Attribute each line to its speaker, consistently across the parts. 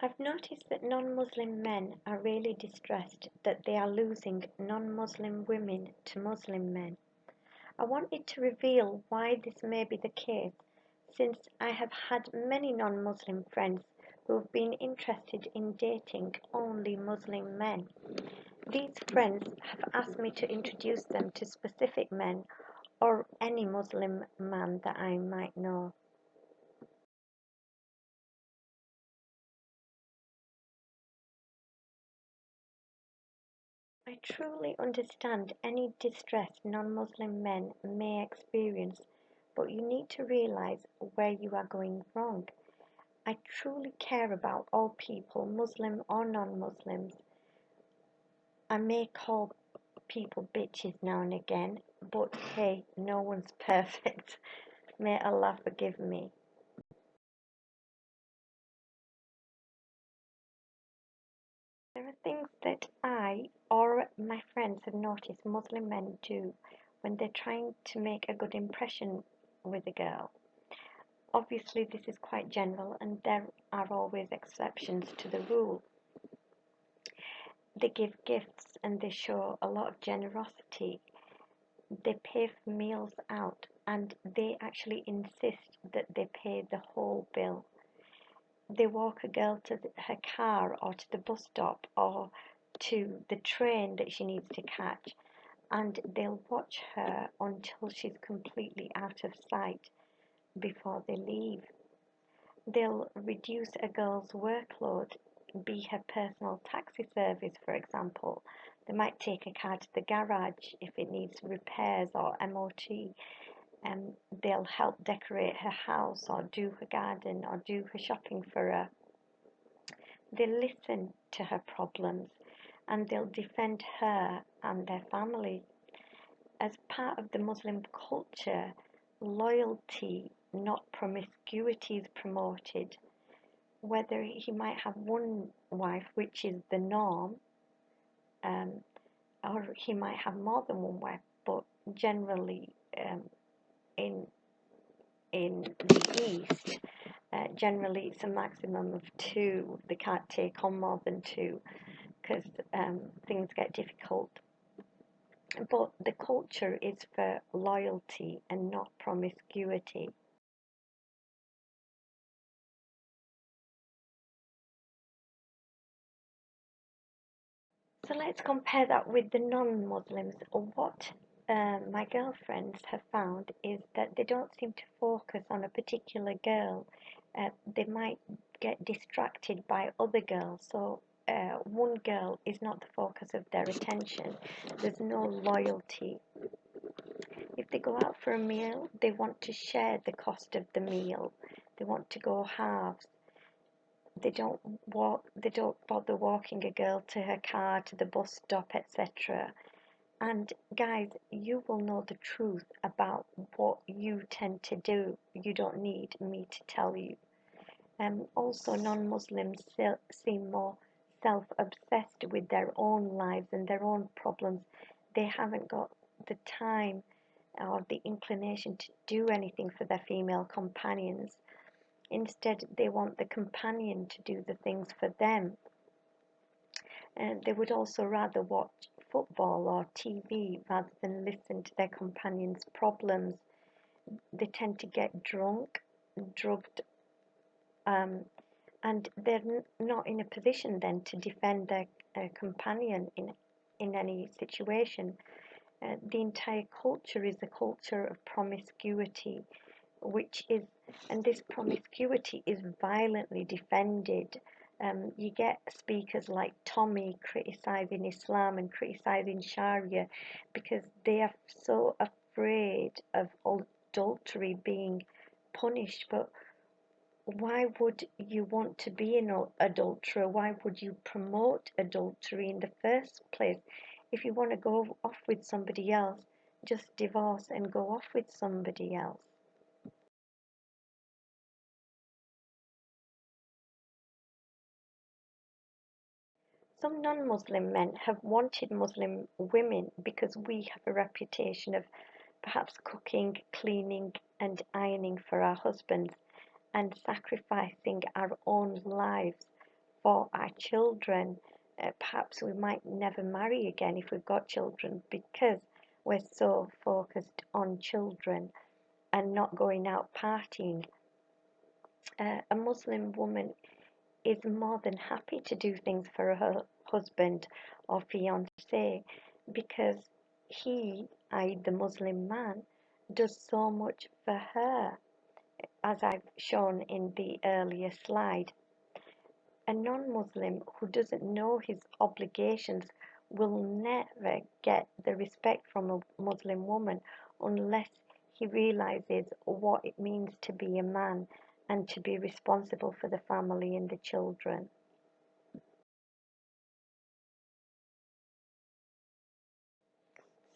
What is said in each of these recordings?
Speaker 1: I've noticed that non-Muslim men are really distressed that they are losing non-Muslim women to Muslim men. I wanted to reveal why this may be the case, since I have had many non-Muslim friends who have been interested in dating only Muslim men. These friends have asked me to introduce them to specific men or any Muslim man that I might know. I truly understand any distress non-Muslim men may experience, but you need to realize where you are going wrong. I truly care about all people, Muslim or non-Muslims. I may call people bitches now and again, but hey, no one's perfect. May Allah forgive me. There are things that I or my friends have noticed Muslim men do when they're trying to make a good impression with a girl. Obviously, this is quite general, and there are always exceptions to the rule. They give gifts and they show a lot of generosity. They pay for meals out, and they actually insist that they pay the whole bill. They walk a girl to her car or to the bus stop or to the train that she needs to catch, and they'll watch her until she's completely out of sight before they leave. They'll reduce a girl's workload, be her personal taxi service, for example. They might take a car to the garage if it needs repairs or MOT. They'll help decorate her house or do her garden or do her shopping for her. They listen to her problems and they'll defend her and their family. As part of the Muslim culture, loyalty, not promiscuity, is promoted. Whether he might have one wife, which is the norm, um, or he might have more than one wife, but generally in the East, generally it's a maximum of two. They can't take on more than two because things get difficult. But the culture is for loyalty and not promiscuity. So let's compare that with the non-Muslims. What my girlfriends have found is that they don't seem to focus on a particular girl. They might get distracted by other girls. So one girl is not the focus of their attention. There's no loyalty. If they go out for a meal, they want to share the cost of the meal. They want to go halves. They don't bother walking a girl to her car, to the bus stop, etc. And guys, you will know the truth about what you tend to do. You don't need me to tell you. Also, non-Muslims seem more self-obsessed with their own lives and their own problems. They haven't got the time or the inclination to do anything for their female companions. Instead, they want the companion to do the things for them. And they would also rather watch football or TV rather than listen to their companion's problems. They tend to get drunk, drugged, and they're not in a position then to defend their companion in any situation. The entire culture is a culture of promiscuity, which is, and this promiscuity is violently defended. You get speakers like Tommy criticizing Islam and criticizing Sharia because they are so afraid of adultery being punished. But why would you want to be an adulterer? Why would you promote adultery in the first place? If you want to go off with somebody else, just divorce and go off with somebody else. Some non-Muslim men have wanted Muslim women because we have a reputation of perhaps cooking, cleaning, and ironing for our husbands and sacrificing our own lives for our children. Perhaps we might never marry again if we've got children because we're so focused on children and not going out partying. A Muslim woman is more than happy to do things for her husband or fiance because he, i.e., the Muslim man, does so much for her, as I've shown in the earlier slide. A non-Muslim who doesn't know his obligations will never get the respect from a Muslim woman unless he realizes what it means to be a man and to be responsible for the family and the children.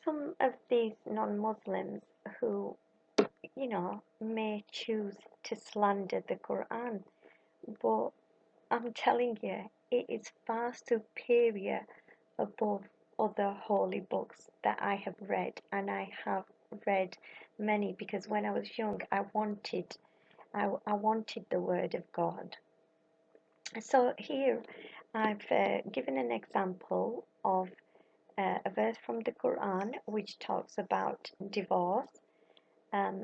Speaker 1: Some of these non-Muslims who, may choose to slander the Quran, but I'm telling you, it is far superior above other holy books that I have read, and I have read many because when I was young, I wanted the Word of God. So here, I've given an example of a verse from the Quran which talks about divorce.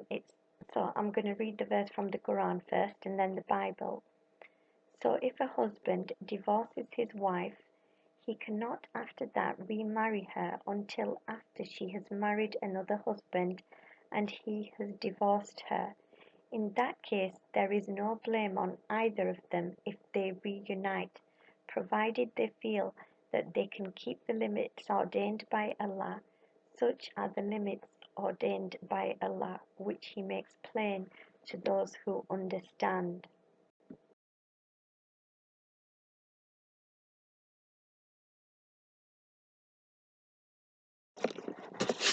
Speaker 1: It's so I'm going to read the verse from the Quran first and then the Bible. So if a husband divorces his wife, he cannot after that remarry her until after she has married another husband and he has divorced her. In that case, there is no blame on either of them if they reunite, provided they feel that they can keep the limits ordained by Allah. Such are the limits ordained by Allah, which He makes plain to those who understand.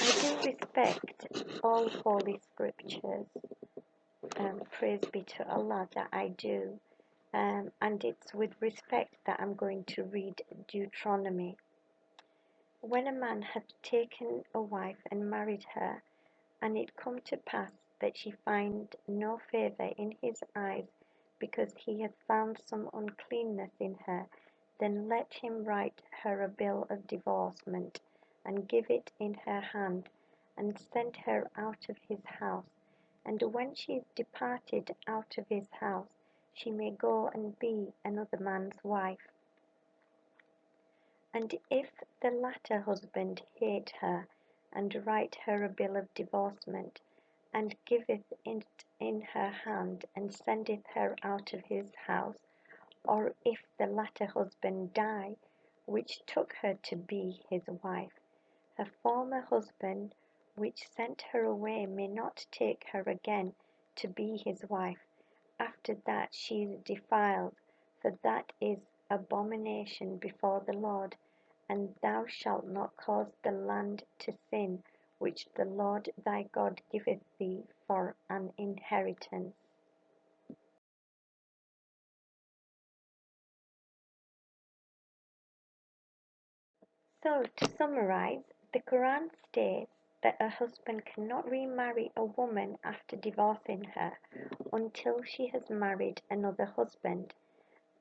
Speaker 1: I do respect all holy scriptures. Praise be to Allah that I do. And it's with respect that I'm going to read Deuteronomy. When a man hath taken a wife and married her, and it come to pass that she find no favour in his eyes, because he hath found some uncleanness in her, then let him write her a bill of divorcement, and give it in her hand, and send her out of his house. And when she is departed out of his house, she may go and be another man's wife. And if the latter husband hate her, and write her a bill of divorcement, and giveth it in her hand, and sendeth her out of his house, or if the latter husband die, which took her to be his wife, her former husband, which sent her away, may not take her again to be his wife. After that she is defiled, for that is abomination before the Lord. And thou shalt not cause the land to sin, which the Lord thy God giveth thee for an inheritance. So, to summarize, the Quran states that a husband cannot remarry a woman after divorcing her until she has married another husband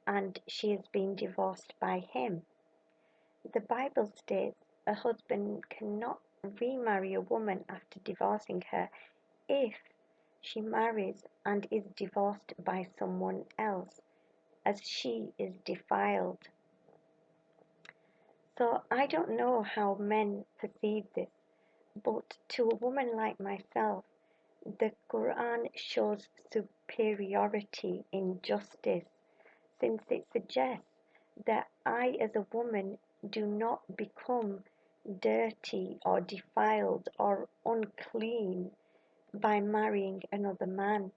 Speaker 1: and she has been divorced by him. The Bible states a husband cannot remarry a woman after divorcing her if she marries and is divorced by someone else, as she is defiled. So I don't know how men perceive this, but to a woman like myself, the Quran shows superiority in justice, since it suggests that I, as a woman, do not become dirty or defiled or unclean by marrying another man.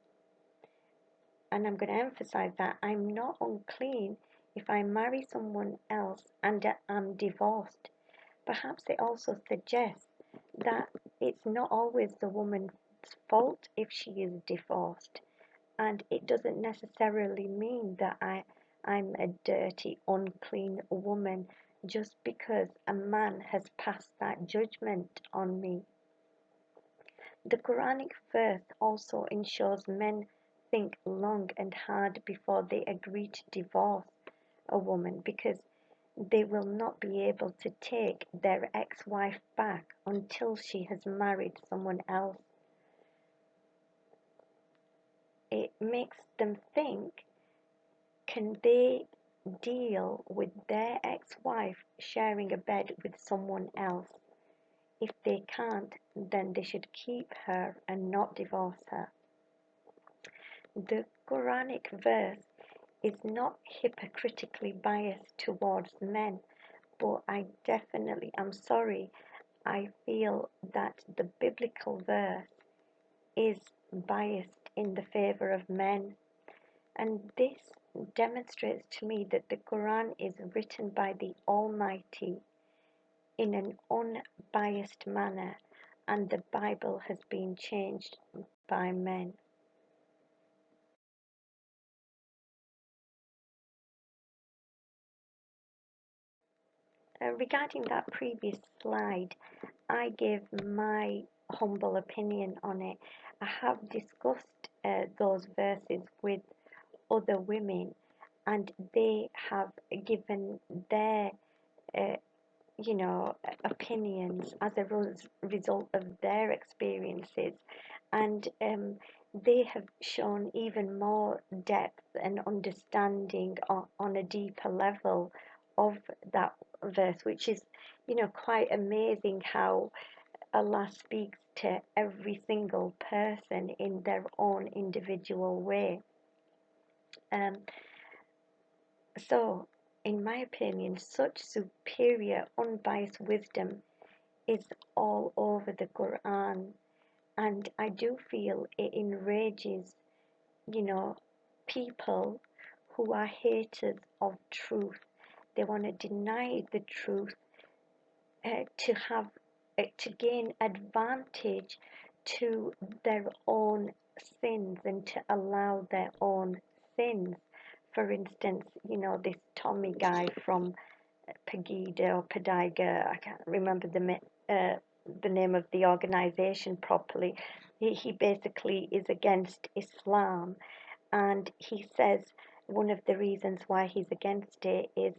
Speaker 1: And I'm going to emphasize that I'm not unclean if I marry someone else and I'm divorced. Perhaps it also suggests that it's not always the woman's fault if she is divorced, and it doesn't necessarily mean that I'm a dirty, unclean woman just because a man has passed that judgment on me. The Quranic verse also ensures men think long and hard before they agree to divorce, a woman, because they will not be able to take their ex-wife back until she has married someone else. It makes them think, can they deal with their ex-wife sharing a bed with someone else? If they can't, then they should keep her and not divorce her. The Quranic verse is not hypocritically biased towards men, but I'm sorry, I feel that the biblical verse is biased in the favor of men. And this demonstrates to me that the Quran is written by the Almighty in an unbiased manner, and the Bible has been changed by men. Regarding that previous slide, I gave my humble opinion on it. I have discussed those verses with other women, and they have given their uh, opinions as a result of their experiences, and they have shown even more depth and understanding on a deeper level of that verse, which is, quite amazing how Allah speaks to every single person in their own individual way. Um, so, in my opinion, such superior, unbiased wisdom is all over the Quran, and I do feel it enrages, you know, people who are haters of truth. They want to deny the truth to have to gain advantage to their own sins and to allow their own sins. For instance, this Tommy guy from Pegida or Pediga, I can't remember the name of the organization properly. He basically is against Islam, and he says one of the reasons why he's against it is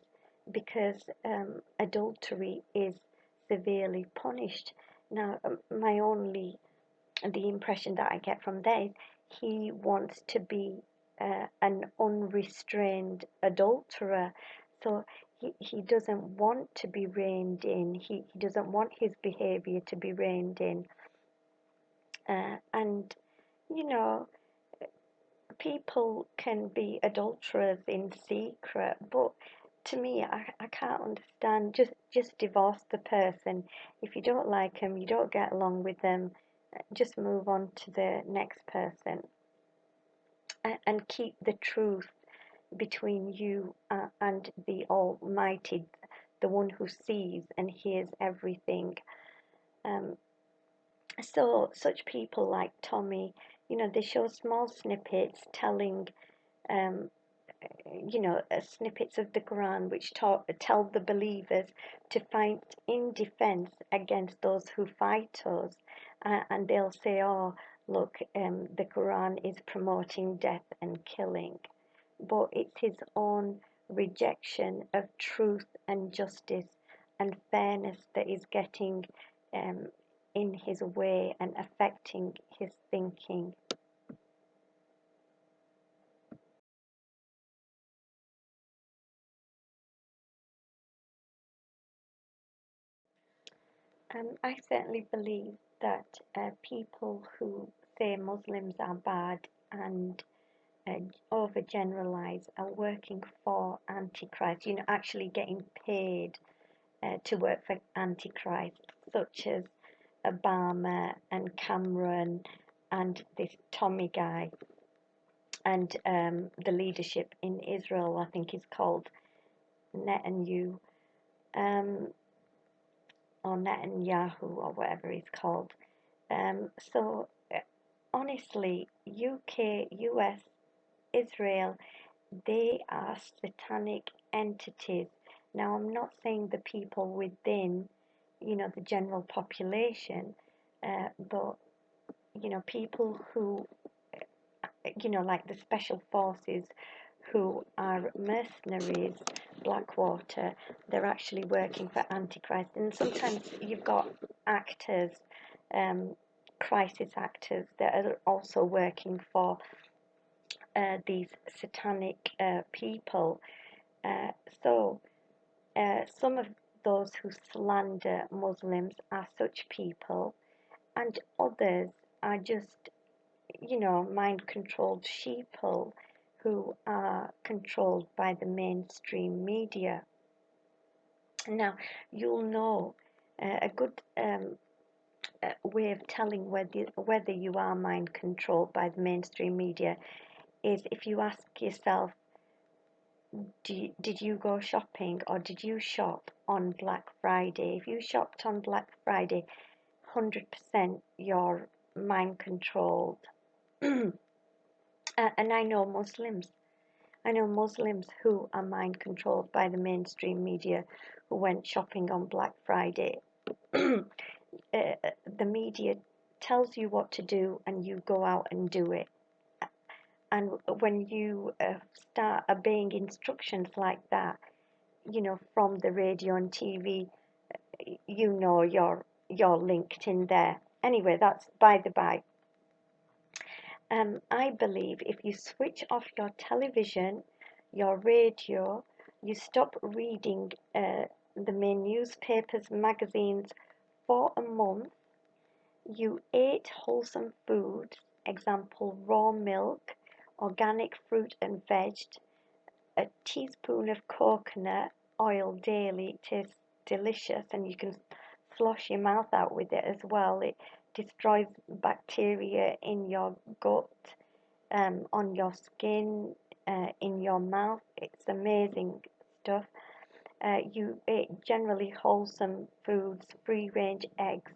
Speaker 1: because adultery is severely punished. Now, the impression that I get from there is he wants to be an unrestrained adulterer. So he doesn't want to be reined in. He doesn't want his behavior to be reined in. And, you know, people can be adulterers in secret, but to me, I can't understand. Just divorce the person. If you don't like them, you don't get along with them, just move on to the next person, and keep the truth between you and the Almighty, the one who sees and hears everything. Um, so such people like Tommy, they show small snippets telling um, snippets of the Quran which tell the believers to fight in defense against those who fight us. And they'll say, oh, look, the Quran is promoting death and killing. But it's his own rejection of truth and justice and fairness that is getting um, in his way and affecting his thinking. I certainly believe that people who say Muslims are bad and overgeneralize are working for Antichrist, actually getting paid to work for Antichrist, such as Obama and Cameron and this Tommy guy, and the leadership in Israel, I think, is called Netanyahu. Um, or Netanyahu, or whatever he's called. So honestly, UK, US, Israel, they are satanic entities. Now, I'm not saying the people within, the general population, but, people who, like the special forces who are mercenaries, Blackwater, they're actually working for Antichrist. And sometimes you've got actors, crisis actors, that are also working for these satanic people. Uh, so some of those who slander Muslims are such people, and others are just, mind-controlled sheeple who are controlled by the mainstream media. Now, you'll know a good way of telling whether you are mind-controlled by the mainstream media is if you ask yourself, did you go shopping or did you shop on Black Friday? If you shopped on Black Friday, 100% you're mind-controlled. And I know Muslims who are mind controlled by the mainstream media who went shopping on Black Friday. The media tells you what to do and you go out and do it. And when you start obeying instructions like that, from the radio and TV, you're linked in there. Anyway, that's by the by. I believe if you switch off your television, your radio, you stop reading the main newspapers, magazines for a month, you ate wholesome foods, example raw milk, organic fruit and veg, a teaspoon of coconut oil daily, tastes delicious, and you can slosh your mouth out with it as well. It destroys bacteria in your gut, on your skin, in your mouth. It's amazing stuff. You eat generally wholesome foods, free range eggs,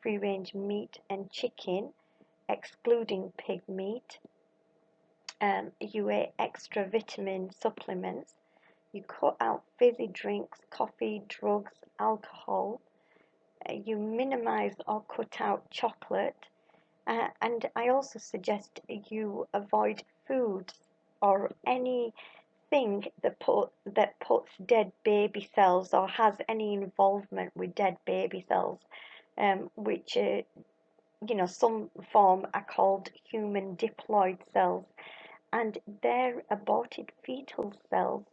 Speaker 1: free range meat and chicken, excluding pig meat. You ate extra vitamin supplements. You cut out fizzy drinks, coffee, drugs, alcohol. You minimize or cut out chocolate. And I also suggest you avoid foods or anything that puts dead baby cells or has any involvement with dead baby cells, which some form are called human diploid cells, and they're aborted fetal cells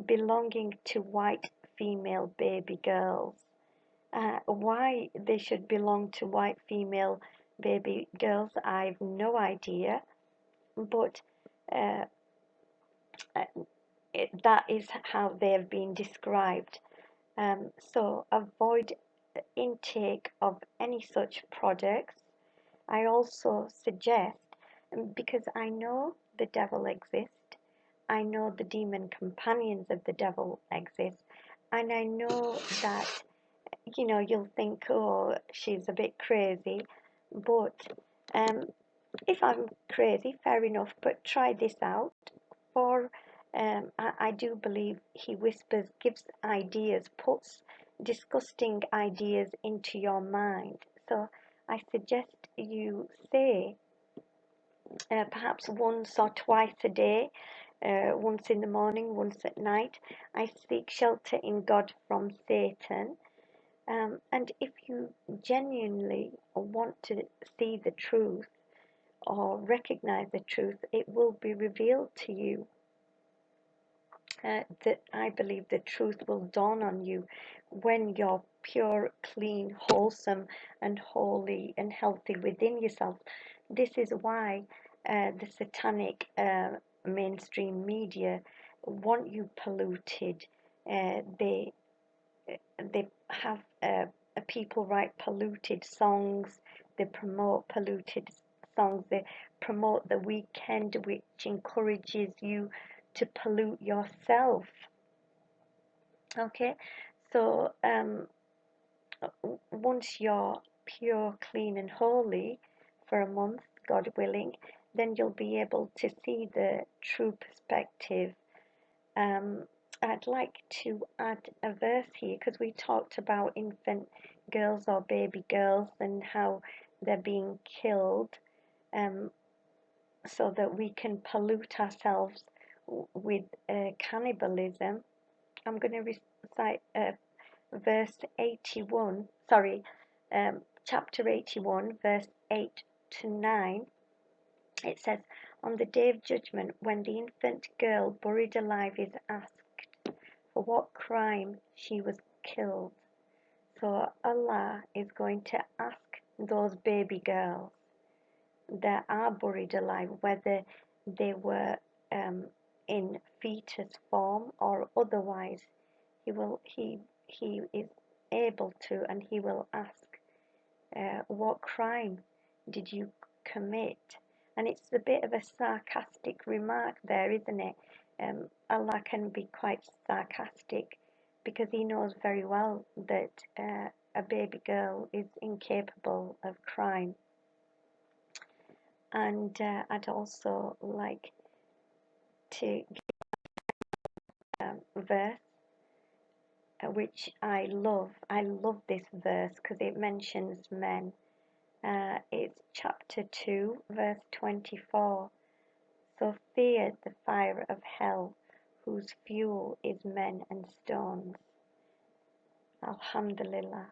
Speaker 1: belonging to white female baby girls. Why they should belong to white female baby girls, I've no idea, but uh, that is how they have been described. So avoid intake of any such products. I also suggest, because I know the devil exists, I know the demon companions of the devil exist, and I know that you'll think, oh, she's a bit crazy, but if I'm crazy, fair enough, but try this out. For I do believe he whispers, gives ideas, puts disgusting ideas into your mind. So I suggest you say perhaps once or twice a day, once in the morning, once at night, I seek shelter in God from Satan. And if you genuinely want to see the truth or recognize the truth, it will be revealed to you. That I believe the truth will dawn on you when you're pure, clean, wholesome, and holy and healthy within yourself. This is why the satanic mainstream media want you polluted. They have people write polluted songs. They promote polluted songs. They promote the weekend, which encourages you to pollute yourself. Okay, so once you're pure, clean, and holy for a month, God willing, then you'll be able to see the true perspective. I'd like to add a verse here because we talked about infant girls or baby girls and how they're being killed, so that we can pollute ourselves with cannibalism. I'm going to recite verse 81, sorry, chapter 81, verse 8 to 9. It says, on the day of judgment, when the infant girl buried alive is asked for what crime she was killed. So Allah is going to ask those baby girls that are buried alive, whether they were in fetus form or otherwise. He is able to, and he will ask, what crime did you commit? And it's a bit of a sarcastic remark there, isn't it? Allah can be quite sarcastic because he knows very well that a baby girl is incapable of crime. And I'd also like to give a verse which I love. I love this verse because it mentions men. It's chapter 2, verse 24. So fear the fire of hell, whose fuel is men and stones. Alhamdulillah.